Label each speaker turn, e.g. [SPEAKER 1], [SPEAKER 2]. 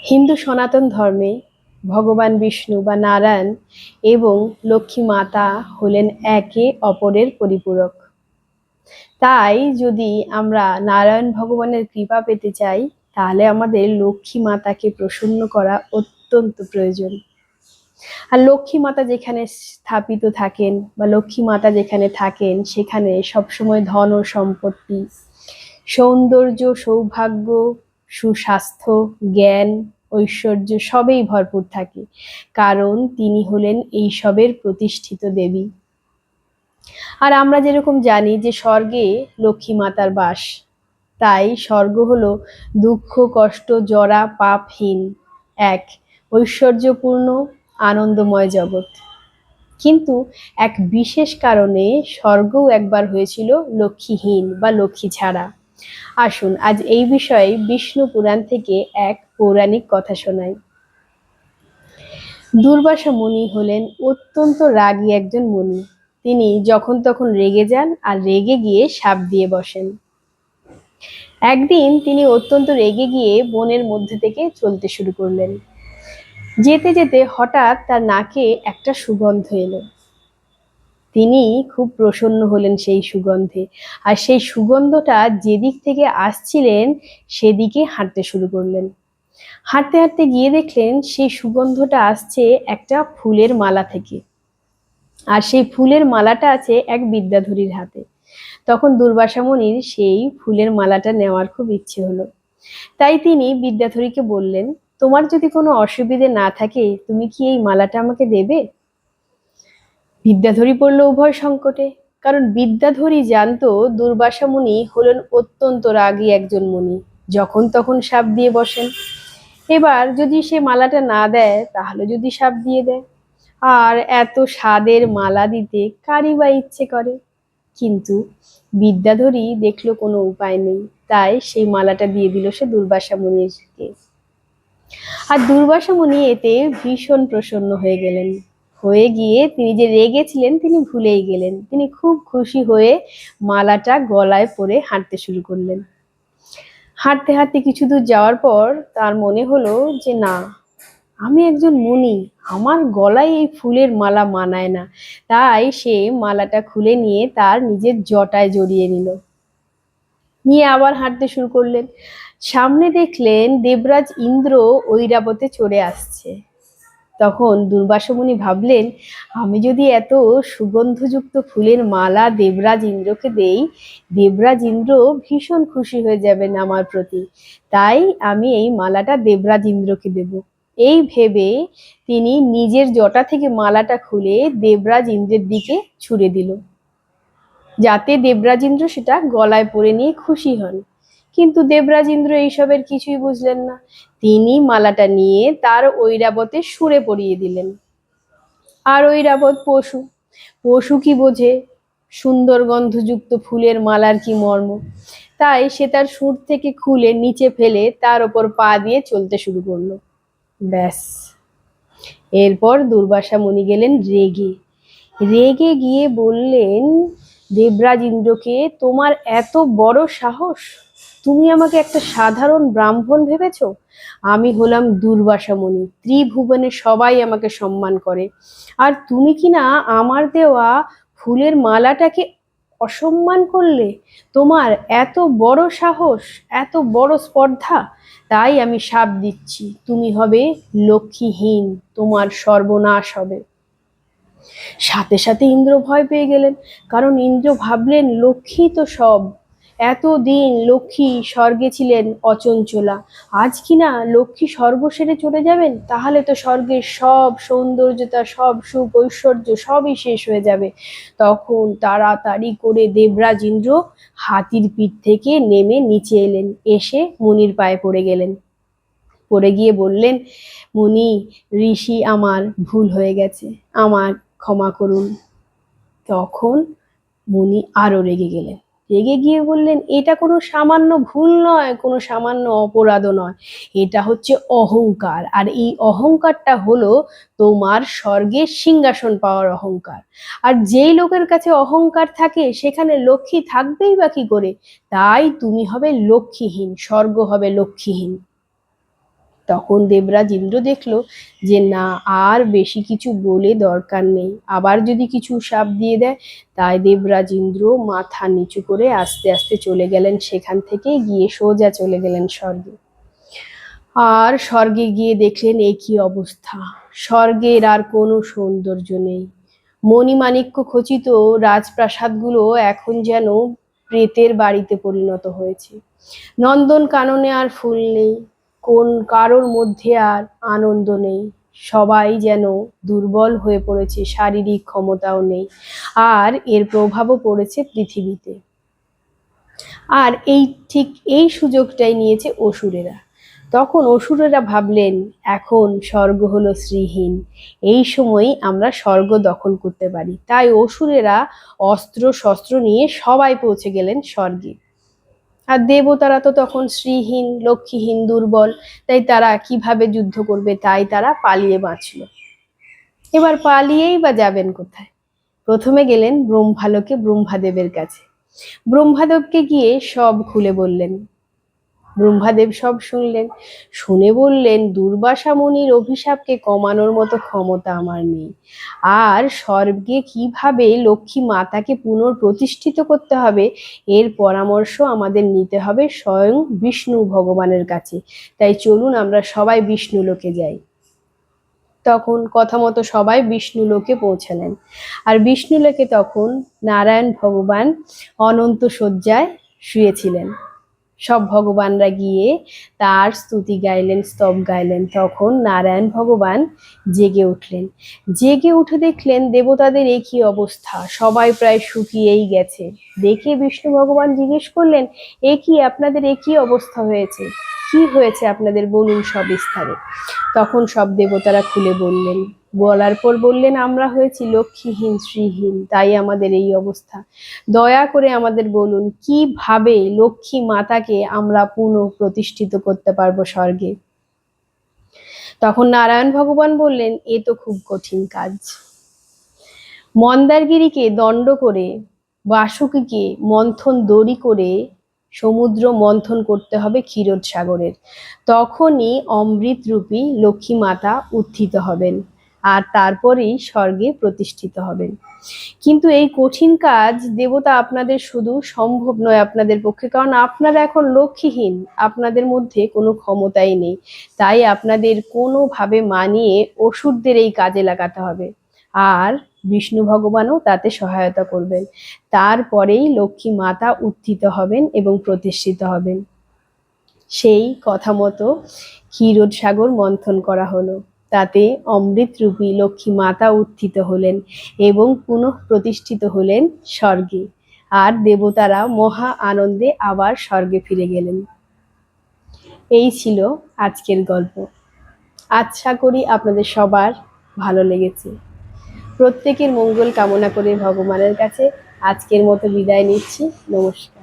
[SPEAKER 1] হিন্দু সনাতন ধর্মে ভগবান বিষ্ণু বা নারায়ণ এবং লক্ষ্মী মাতা হলেন একে অপরের পরিপূরক। তাই যদি আমরা নারায়ণ ভগবানের কৃপা পেতে চাই, তাহলে আমাদের লক্ষ্মী মাতাকে প্রসন্ন করা অত্যন্ত প্রয়োজন। আর লক্ষ্মী মাতা যেখানে স্থাপিত থাকেন বা লক্ষ্মী মাতা যেখানে থাকেন, সেখানে সবসময় ধন ও সম্পত্তি, সৌন্দর্য, সৌভাগ্য, সুস্বাস্থ্য, জ্ঞান, ঐশ্বর্য সবেই ভরপুর থাকে, কারণ তিনি হলেন এইসবের প্রতিষ্ঠিত দেবী। আর আমরা যেরকম জানি যে স্বর্গে লক্ষ্মী মাতার বাস, তাই স্বর্গ হলো দুঃখ, কষ্ট, জরা, পাপহীন এক ঐশ্বর্যপূর্ণ আনন্দময় জগৎ। কিন্তু এক বিশেষ কারণে স্বর্গও একবার হয়েছিল লক্ষ্মীহীন বা লক্ষ্মী ছাড়া। আসুন আজ এই বিষয়ে বিষ্ণু পুরাণ থেকে এক পৌরাণিক কথা শোনাই। দুর্বাসা মুনি হলেন অত্যন্ত রাগী একজন মুনি। তিনি যখন তখন রেগে যান আর রেগে গিয়ে শাপ দিয়ে বসেন। একদিন তিনি অত্যন্ত রেগে গিয়ে বনের মধ্যে থেকে চলতে শুরু করলেন। যেতে যেতে হঠাৎ তার নাকে একটা সুগন্ধ এলো। তিনি খুব প্রসন্ন হলেন সেই সুগন্ধে, আর সেই সুগন্ধটা যেদিক থেকে আসছিলেন সেদিকে হাঁটতে শুরু করলেন। হাঁটতে হাঁটতে গিয়ে দেখলেন সেই সুগন্ধটা আসছে একটা ফুলের মালা থেকে, আর সেই ফুলের মালাটা আছে এক বিদ্যাধরীর হাতে। তখন দুর্বাসা মুনির সেই ফুলের মালাটা নেওয়ার খুব ইচ্ছে হলো। তাই তিনি বিদ্যাধরীকে বললেন, তোমার যদি কোনো অসুবিধে না থাকে, তুমি কি এই মালাটা আমাকে দেবে? বিদ্যাধরী পড়ল উভয় সংকটে, কারণ বিদ্যাধরী জানতো দুর্বাসা মুনি হলেন অত্যন্ত রাগী একজন মুনি, যখন তখন শাপ দিয়ে বসেন। এবার যদি সে মালাটা না দেয়, তাহলে যদি শাপ দিয়ে দেয়, আর এত স্বাদের মালা দিতে কারই বা ইচ্ছে করে। কিন্তু বিদ্যাধরী দেখলো কোনো উপায় নেই, তাই সেই মালাটা দিয়ে দিল সে দুর্বাসা মুনিকে। আর দুর্বাসা মুনি এতে ভীষণ প্রসন্ন হয়ে গেলেন। হয়ে গিয়ে তিনি যে রেগেছিলেন তিনি ভুলেই গেলেন। তিনি খুব খুশি হয়ে মালাটা গলায় পরে হাঁটতে শুরু করলেন। হাঁটতে হাঁটতে কিছু দূর যাওয়ার পর তার মনে হলো যে না, আমি একজন মুনি, আমার গলায় এই ফুলের মালা মানায় না। তাই সে মালাটা খুলে নিয়ে তার নিজের জটায় জড়িয়ে নিল, নিয়ে আবার হাঁটতে শুরু করলেন। সামনে দেখলেন দেবরাজ ইন্দ্র ঐরাবতে চড়ে আসছে। তখন দুর্বাসা মুনি ভাবলেন, আমি যদি এত সুগন্ধযুক্ত ফুলের মালা দেবরাজ ইন্দ্রকে দেই, দেবরাজ ইন্দ্র ভীষণ খুশি হয়ে যাবেন আমার প্রতি, তাই আমি এই মালাটা দেবরাজ ইন্দ্রকে দেব। এই ভেবে তিনি নিজের জটা থেকে মালাটা খুলে দেবরাজ ইন্দ্রের দিকে ছুড়ে দিল, যাতে দেবরাজ ইন্দ্র সেটা গলায় পরে নিয়ে খুশি হন। কিন্তু দেবরাজ ইন্দ্র এইসবের কিছুই বুঝলেন না। তিনি মালাটা নিয়ে তার ঐরাবতে সুরে পরিয়ে দিলেন। আর ঐরাবত পশু, পশু কি বোঝে সুন্দর গন্ধযুক্ত ফুলের মালার কি মর্ম? তাই সে তার সুর থেকে খুলে নিচে ফেলে তার ওপর পা দিয়ে চলতে শুরু করলো। ব্যাস, এরপর দুর্বাসা মুনি গেলেন রেগে। রেগে গিয়ে বললেন দেবরাজ ইন্দ্রকে, তোমার এত বড় সাহস, তুমি আমাকে একটা সাধারণ ব্রাহ্মণ ভেবেছ? আমি হলাম দুর্বাসা মুনি, ত্রিভুবনে সবাই আমাকে সম্মান করে, আর তুমি কি না আমার দেওয়া ফুলের মালাটাকে অসম্মান করলে? তোমার এত বড় সাহস, এত বড় স্পর্ধা! তাই আমি শাপ দিচ্ছি, তুমি হবে লক্ষ্মীহীন, তোমার সর্বনাশ হবে। সাথে সাথে ইন্দ্র ভয় পেয়ে গেলেন, কারণ ইন্দ্র ভাবলেন লক্ষ্মী তো সব, এতদিন লক্ষ্মী স্বর্গে ছিলেন অচঞ্চলা, আজ কিনা লক্ষ্মী স্বর্গ সেরে চলে যাবেন, তাহলে তো স্বর্গের সব সৌন্দর্যতা, সব সুখ ঐশ্বর্য সবই শেষ হয়ে যাবে। তখন তাড়াতাড়ি করে দেবরাজ ইন্দ্র হাতির পিঠ থেকে নেমে নিচে এলেন, এসে মুনির পায়ে পড়ে গেলেন। পড়ে গিয়ে বললেন, মুনি ঋষি, আমার ভুল হয়ে গেছে, আমার ক্ষমা করুন। তখন মুনি আরো রেগে গেলেন। রেগে গিয়ে বললেন, এটা কোনো সামান্য ভুল নয়, কোনো সামান্য অপরাধও নয়, এটা হচ্ছে অহংকার। আর এই অহংকারটা হলো তোমার স্বর্গের সিংহাসন পাওয়ার অহংকার। আর যেই লোকের কাছে অহংকার থাকে সেখানে লক্ষ্মী থাকবেই বা কি করে? তাই তুমি হবে লক্ষ্মীহীন, স্বর্গ হবে লক্ষ্মীহীন। তখন দেবরাজ ইন্দ্র দেখলো যে না, আর বেশি কিছু বলে দরকার নেই, আবার যদি কিছু শাপ দিয়ে দেয়। তাই দেবরাজ ইন্দ্র মাথা নিচু করে আস্তে আস্তে চলে গেলেন, সেখান থেকে গিয়ে সোজা চলে গেলেন স্বর্গে। আর স্বর্গে গিয়ে দেখলেন এ কি অবস্থা, স্বর্গের আর কোনো সৌন্দর্য নেই। মণিমাণিক্য খচিত রাজপ্রাসাদগুলো এখন যেন প্রেতের বাড়িতে পরিণত হয়েছে। নন্দন কাননে আর ফুল নেই, কোন কারোর মধ্যে আর আনন্দ নেই, সবাই যেন দুর্বল হয়ে পড়েছে, শারীরিক ক্ষমতাও নেই। আর এর প্রভাবও পড়েছে পৃথিবীতে। আর ঠিক এই সুযোগটাই নিয়েছে অসুরেরা। তখন অসুরেরা ভাবলেন এখন স্বর্গ হলো শ্রীহীন, এই সময়ই আমরা স্বর্গ দখল করতে পারি। তাই অসুরেরা অস্ত্র শস্ত্র নিয়ে সবাই পৌঁছে গেলেন স্বর্গে। আর দেবতারা তো তখন শ্রীহীন, লক্ষ্মীহীন, দুর্বল, তাই তারা কিভাবে যুদ্ধ করবে, তাই তারা পালিয়ে বাঁচল। এবার পালিয়েই বা যাবেন কোথায়? প্রথমে গেলেন ব্রহ্মালোকে ব্রহ্মাদেবের কাছে। ব্রহ্মাদেবকে গিয়ে সব খুলে বললেন। ব্রহ্মাদেব সব শুনলেন, শুনে বললেন দুর্বাসা মুনির অভিশাপকে কমানোর মতো ক্ষমতা আমার নেই। আর স্বর্গে কিভাবে লক্ষ্মী মাতাকে পুনঃপ্রতিষ্ঠিত করতে হবে এর পরামর্শ আমাদের নিতে হবে স্বয়ং বিষ্ণু ভগবানের কাছে। তাই চলুন আমরা সবাই বিষ্ণু লোকে যাই। তখন কথা মতো সবাই বিষ্ণু লোকে পৌঁছালেন। আর বিষ্ণু লোকে তখন নারায়ণ ভগবান অনন্ত শয্যায় শুয়েছিলেন। সব ভগবানরা গিয়ে তার স্তুতি গাইলেন, স্তব গাইলেন। তখন নারায়ণ ভগবান জেগে উঠলেন। জেগে উঠে দেখলেন দেবতাদের একই অবস্থা, সবাই প্রায় শুকিয়েই গেছে। দেখে বিষ্ণু ভগবান জিজ্ঞেস করলেন, এ কি আপনাদের একই অবস্থা হয়েছে, কি হয়েছে আপনাদের, বলুন সবিস্তারে। তখন সব দেবতারা খুলে বললেন, বলার পর বললেন আমরা হয়েছি লক্ষ্মীহীন, শ্রীহীন, তাই আমাদের এই অবস্থা। দয়া করে আমাদের বলুন কিভাবে লক্ষ্মী মাতাকে আমরা পুনঃপ্রতিষ্ঠিত করতে পারবো স্বর্গে। তখন নারায়ণ ভগবান বললেন এ তো খুব কঠিন কাজ। মন্দারগিরিকে দণ্ড করে, বাসুকীকে মন্থন দড়ি করে সমুদ্র মন্থন করতে হবে ক্ষীরোদ সাগরের, তখনই অমৃত রূপী লক্ষ্মী মাতা উত্থিত হবেন, আর তারপরেই স্বর্গে প্রতিষ্ঠিত হবেন। কিন্তু এই কঠিন কাজ দেবতা আপনাদের শুধু সম্ভব নয় আপনাদের পক্ষে, কারণ আপনারা এখন লক্ষ্মীহীন, আপনাদের মধ্যে কোনো ক্ষমতাই নেই। তাই আপনাদের কোনোভাবে মানিয়ে অসুরদের এই কাজে লাগাতে হবে। আর বিষ্ণু ভগবানও তাতে সহায়তা করবেন। তারপরেই লক্ষ্মী মাতা উত্থিত হবেন এবং প্রতিষ্ঠিত হবেন। সেই কথা মতো ক্ষীরোদ সাগর মন্থন করা হলো, তাতে অমৃতরূপী লক্ষ্মী মাতা উত্থিত হলেন এবং পুনঃ প্রতিষ্ঠিত হলেন স্বর্গে। আর দেবতারা মহা আনন্দে আবার স্বর্গে ফিরে গেলেন। এই ছিল আজকের গল্প। আশা করি আপনাদের সবার ভালো লেগেছে। প্রত্যেকের মঙ্গল কামনা করে ভগবানের কাছে আজকের মতো বিদায় নিচ্ছি। নমস্কার।